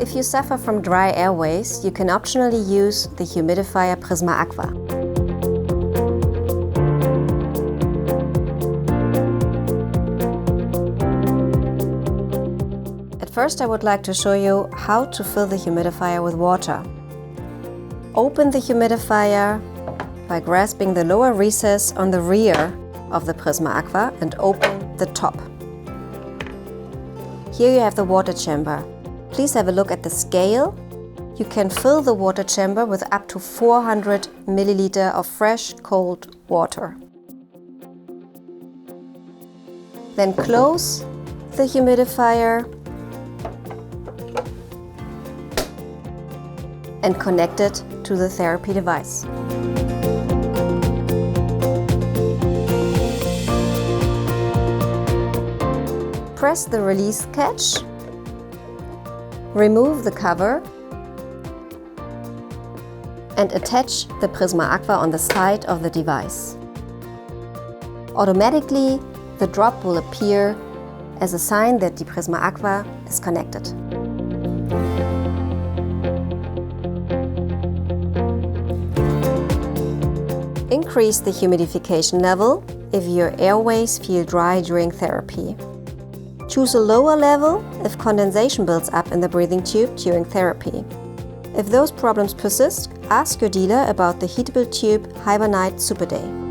If you suffer from dry airways, you can optionally use the humidifier prismaAQUA. At first I would like to show you how to fill the humidifier with water. Open the humidifier by grasping the lower recess on the rear of the prismaAQUA and open the top. Here you have the water chamber. Please have a look at the scale. You can fill the water chamber with up to 400 milliliters of fresh, cold water. Then close the humidifier and connect it to the therapy device. Press the release catch. Remove the cover and attach the prismaAQUA on the side of the device. Automatically, the drop will appear as a sign that the prismaAQUA is connected. Increase the humidification level if your airways feel dry during therapy. Choose a lower level if condensation builds up in the breathing tube during therapy. If those problems persist, ask your dealer about the heatable tube Hibernite Super Day.